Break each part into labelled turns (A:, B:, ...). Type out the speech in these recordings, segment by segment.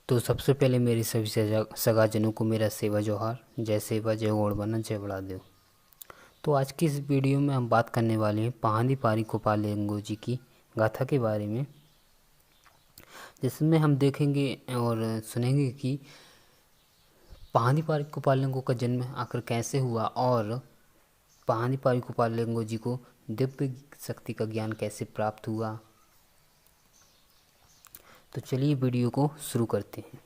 A: तो सबसे पहले मेरी सभी सगाजनों को मेरा सेवा जोहार। जय सेवा, जय गौड़ बना, जय बड़ादेव। तो आज की इस वीडियो में हम बात करने वाले हैं पहाड़ी पारी कोपालेंगो जी की गाथा के बारे में, जिसमें हम देखेंगे और सुनेंगे कि पहाड़ी पारी कोपालेंगो का जन्म आखिर कैसे हुआ और पहाड़ी पारी कोपालेंगो जी को दिव्य शक्ति का ज्ञान कैसे प्राप्त हुआ। तो चलिए वीडियो को शुरू करते हैं।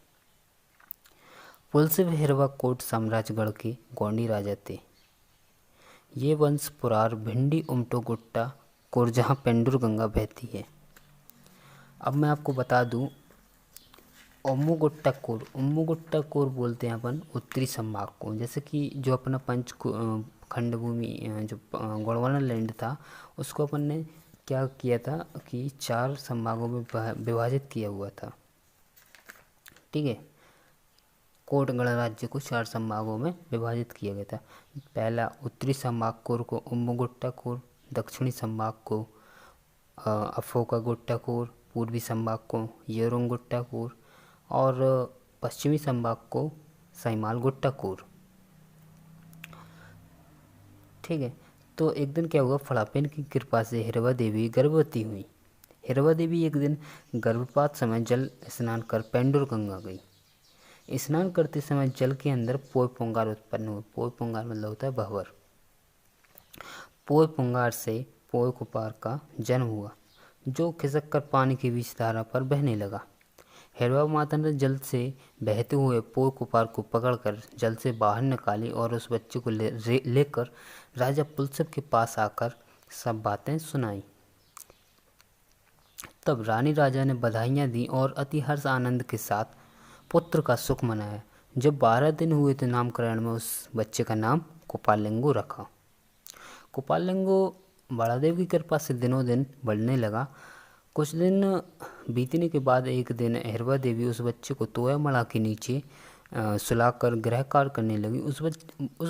A: पुलसिव हिरवा कोट साम्राज्यगढ़ के गोंडी राजा थे। ये वंश पुरार भिंडी उमटो गुट्टा कोर जहाँ पेंडुर गंगा बहती है। अब मैं आपको बता दूं, ओमो गुट्टा कोर बोलते हैं अपन उत्तरी संभाग को। जैसे कि जो अपना खंड भूमि जो गोंडवाना लैंड था, उसको अपन ने क्या किया था कि 4 संभागों में विभाजित किया हुआ था। ठीक है, कोट गणराज्य को 4 संभागों में विभाजित किया गया था। पहला उत्तरी संभाग कोर को उम्मुगुट्टा कोर, दक्षिणी संभाग को अफोका गुट्टा कोर, पूर्वी संभाग को येरोंगुट्टा कोर और पश्चिमी संभाग को सैमाल गुट्टा कोर। ठीक है, तो एक दिन क्या हुआ, फड़ापेन की कृपा से हिरवा देवी गर्भवती हुई। हिरवा देवी एक दिन गर्भपात समय जल स्नान कर पेंडुर गंगा गई। स्नान करते समय जल के अंदर पोय पुंगार उत्पन्न हुए। पोय पुंगार मतलब होता है भंवर। पोय पुंगार से पोय कुपार का जन्म हुआ, जो खिसक कर पानी की बीच धारा पर बहने लगा। हिरवा माता ने जल से बहते हुए पोय कुपार को पकड़कर जल से बाहर निकाली और उस बच्चे को लेकर राजा पुलसिव के पास आकर सब बातें सुनाई। तब रानी राजा ने बधाइयाँ दी और अति हर्ष आनंद के साथ पुत्र का सुख मनाया। जब 12 दिन हुए तो नामकरण में उस बच्चे का नाम कोपालेंगो रखा। कोपालेंगो बड़ादेव की कृपा से दिनों दिन बढ़ने लगा। कुछ दिन बीतने के बाद एक दिन हिरवा देवी उस बच्चे को तोया मड़ा के नीचे सुलाकर गृह कार्य करने लगी। उस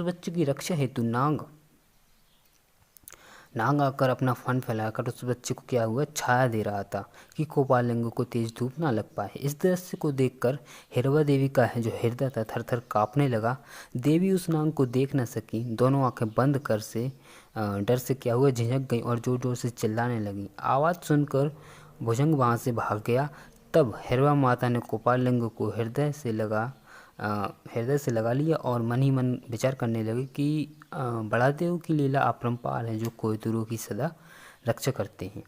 A: बच्चे की रक्षा हेतु नांग आकर अपना फन फैलाकर उस बच्चे को क्या हुआ, छाया दे रहा था कि कोपालेंगो को तेज धूप ना लग पाए। इस दृश्य को देखकर हिरवा देवी का जो हृदय था थर थर काँपने लगा। देवी उस नांग को देख न सकी। दोनों आंखें बंद कर से डर से क्या हुआ, झिझक गई और जोर जोर से चिल्लाने लगी। आवाज़ सुनकर भुजंग वहाँ से भाग गया। तब हिरवा माता ने कोपालेंगो को हृदय से लगा लिया और मन ही मन विचार करने लगे कि बड़ादेव की लीला अपरंपार है, जो कोयतुरों की सदा रक्षा करते हैं।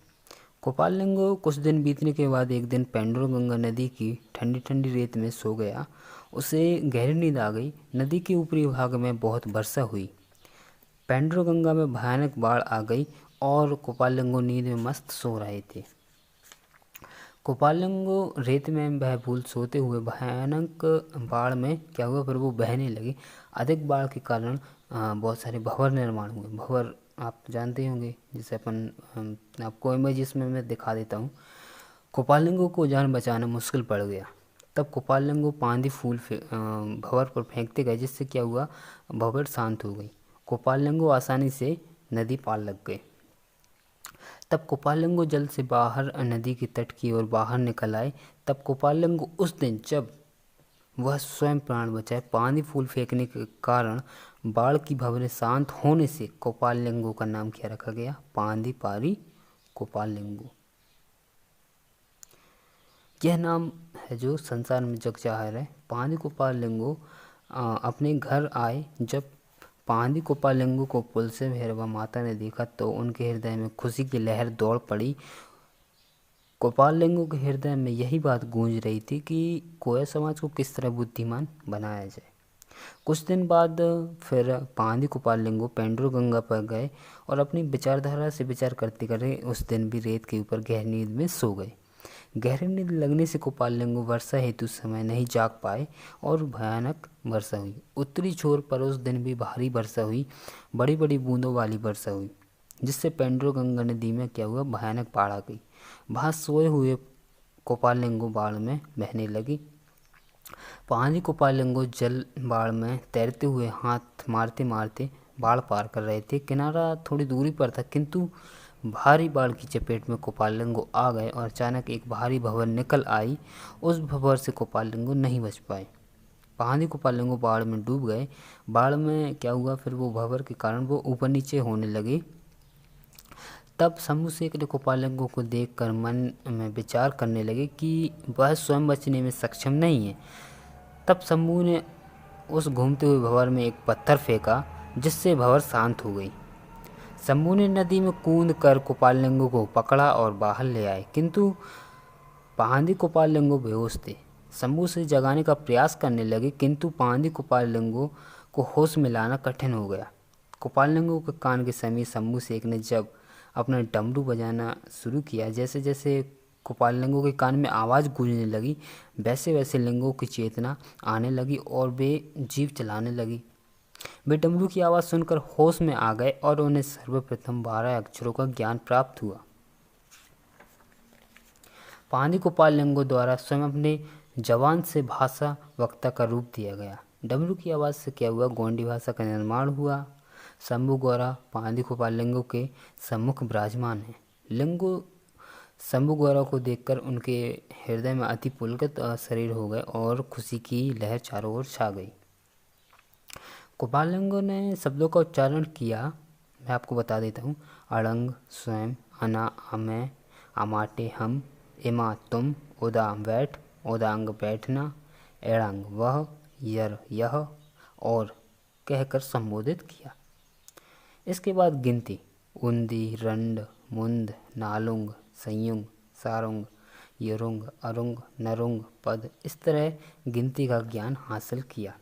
A: कोपालेंगो कुछ दिन बीतने के बाद एक दिन पेंडुर गंगा नदी की ठंडी ठंडी रेत में सो गया। उसे गहरी नींद आ गई। नदी के ऊपरी भाग में बहुत वर्षा हुई। पेंडुर गंगा में भयानक बाढ़ आ गई और कोपालेंगो नींद में मस्त सो रहे थे। कोपालेंगो रेत में बहबूल सोते हुए भयानक बाढ़ में क्या हुआ, फिर वो बहने लगे। अधिक बाढ़ के कारण बहुत सारे भंवर निर्माण हुए। भंवर आप जानते होंगे, जिसे अपन आपको इमेज इसमें मैं दिखा देता हूँ। कोपालेंगो को जान बचाना मुश्किल पड़ गया। तब कोपालेंगो पांदी फूल भंवर पर फेंकते गए, जिससे क्या हुआ, भंवर शांत हो गई। कोपालेंगो आसानी से नदी पार लग गए। तब कोपालेंगो जल से बाहर नदी के तट की ओर बाहर निकल आए। तब कोपालेंगो उस दिन जब वह स्वयं प्राण बचाए, पानी फूल फेंकने के कारण बाढ़ की भंवरें शांत होने से कोपालेंगो का नाम क्या रखा गया, पांदी पारी कोपालेंगो। यह नाम है जो संसार में जग जाहिर है। पांदी कोपालेंगो अपने घर आए। जब पांदी कोपालेंगो को पुलसिव हिरवा माता ने देखा तो उनके हृदय में खुशी की लहर दौड़ पड़ी। कोपालेंगो के हृदय में यही बात गूंज रही थी कि कोया समाज को किस तरह बुद्धिमान बनाया जाए। कुछ दिन बाद फिर पांदी कोपालेंगो पेंडुर गंगा पर गए और अपनी विचारधारा से विचार करते करते उस दिन भी रेत के ऊपर गहरी नींद में सो गए। गहरी नींद लगने से कोपालेंगो वर्षा हेतु समय नहीं जाग पाए और भयानक वर्षा हुई। उत्तरी छोर पर उस दिन भी भारी वर्षा हुई, बड़ी बड़ी बूंदों वाली वर्षा हुई, जिससे पेंडुर गंगा नदी में क्या हुआ, भयानक बाढ़ आ गई। वहाँ सोए हुए कोपालेंगो बाढ़ में बहने लगी। पानी कोपालेंगो जल बाढ़ में तैरते हुए हाथ मारते मारते बाढ़ पार कर रहे थे। किनारा थोड़ी दूरी पर था, किंतु भारी बाढ़ की चपेट में कोपालेंगो आ गए और अचानक एक भारी भंवर निकल आई। उस भंवर से कोपालेंगो नहीं बच पाए। पहाड़ी कोपालेंगो बाढ़ में डूब गए। बाढ़ में क्या हुआ, फिर वो भंवर के कारण वो ऊपर नीचे होने लगी। तब शंभू शेख ने कोपालेंगो को देखकर मन में विचार करने लगे कि वह स्वयं बचने में सक्षम नहीं है। तब शंभू ने उस घूमते हुए भंवर में एक पत्थर फेंका, जिससे भंवर शांत हो गई। शंभू ने नदी में कूद कर कोपालेंगो को पकड़ा और बाहर ले आए, किंतु पहाड़ी कोपालेंगो बेहोश थे। शंभू से जगाने का प्रयास करने लगे, किंतु पहाड़ी कोपालेंगो को होश में लाना कठिन हो गया। कोपालेंगो के कान के समीप शंभू शेख ने जब अपना डमरू बजाना शुरू किया, जैसे जैसे कोपालेंगो के कान में आवाज़ गूंजने लगी, वैसे वैसे लिंगो की चेतना आने लगी और वे जीव चलाने लगी। वे डमरू की आवाज़ सुनकर होश में आ गए और उन्हें सर्वप्रथम 12 अक्षरों का ज्ञान प्राप्त हुआ। पहाड़ी कोपालेंगो द्वारा स्वयं अपने जबान से भाषा वक्ता का रूप दिया गया। डमरू की आवाज़ से क्या हुआ, गोंडी भाषा का निर्माण हुआ। शंभू गौरा पहाड़ी कोपालेंगो के सम्मुख विराजमान है। लिंगो शंभू गौरा को देखकर उनके हृदय में अति पुलकित शरीर हो गए और खुशी की लहर चारों ओर छा गई। कोपालेंगो ने शब्दों का उच्चारण किया, मैं आपको बता देता हूँ। अड़ंग स्वयं, अना अमय, अमाटे हम, इमा तुम, उदा बैठ, उदांग बैठना, एड़ांग वह, यर यह और कहकर संबोधित किया। इसके बाद गिनती उन्दी, रंड, मुंद, नालुंग, संयुंग, सारुंग, यरुंग, अरुंग, नरुंग, पद, इस तरह गिनती का ज्ञान हासिल किया।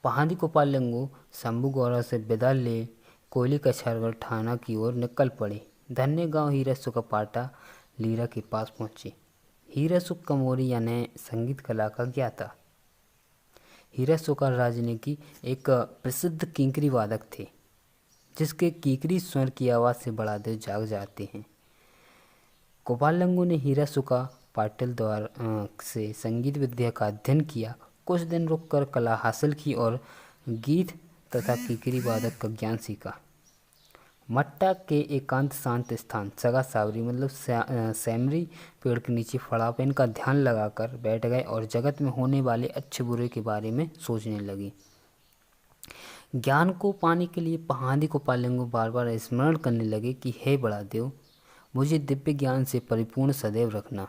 A: पहाड़ी कोपालेंगो शंभू गौरा से विदा ले कोयली कछारगढ़ थाना की ओर निकल पड़े। धन्य गांव हीरा सुकापाटा लीरा के पास पहुंचे। हीरा सुक कमोरी यानी संगीत कला का ज्ञाता। हीरा सुका राजने की एक प्रसिद्ध किंकरी वादक थे, जिसके कीकरी स्वर की आवाज़ से बड़ा देव जाग जाते हैं। कोपालेंगो ने हीरा सुका पाटिल द्वारा से संगीत विद्या का अध्ययन किया। कुछ दिन रुककर कला हासिल की और गीत तथा कीकरी वादक का ज्ञान सीखा। मट्टा के एकांत शांत स्थान सगा सावरी मतलब सैमरी पेड़ के नीचे फड़ापेन का ध्यान लगाकर बैठ गए और जगत में होने वाले अच्छे बुरे के बारे में सोचने लगे। ज्ञान को पाने के लिए पहाड़ी कोपालेंगो बार बार स्मरण करने लगे कि हे बड़ा देव, मुझे दिव्य ज्ञान से परिपूर्ण सदैव रखना।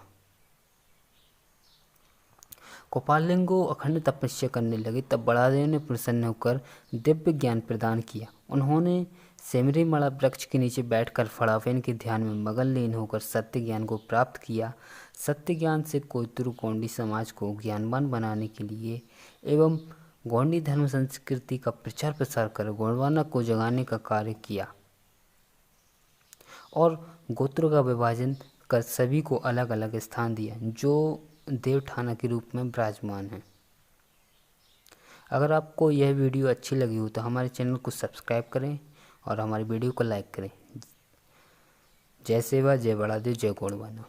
A: कोपालेंगो अखंड तपस्या करने लगे। तब बड़ा देव ने प्रसन्न होकर दिव्य ज्ञान प्रदान किया। उन्होंने सेमरी मड़ा वृक्ष के नीचे बैठकर फड़ाफेन के ध्यान में मगन लीन होकर सत्य ज्ञान को प्राप्त किया। सत्य ज्ञान से कोतुरु गोंडी समाज को ज्ञानवान बनाने के लिए एवं गोंडी धर्म संस्कृति का प्रचार प्रसार कर गोंडवाना को जगाने का कार्य किया और गोत्रों का विभाजन कर सभी को अलग अलग स्थान दिया, जो देवठाना के रूप में विराजमान है। अगर आपको यह वीडियो अच्छी लगी हो तो हमारे चैनल को सब्सक्राइब करें और हमारी वीडियो को लाइक करें। जय सेवा, जय बड़ा देव, जय गोंडवाना।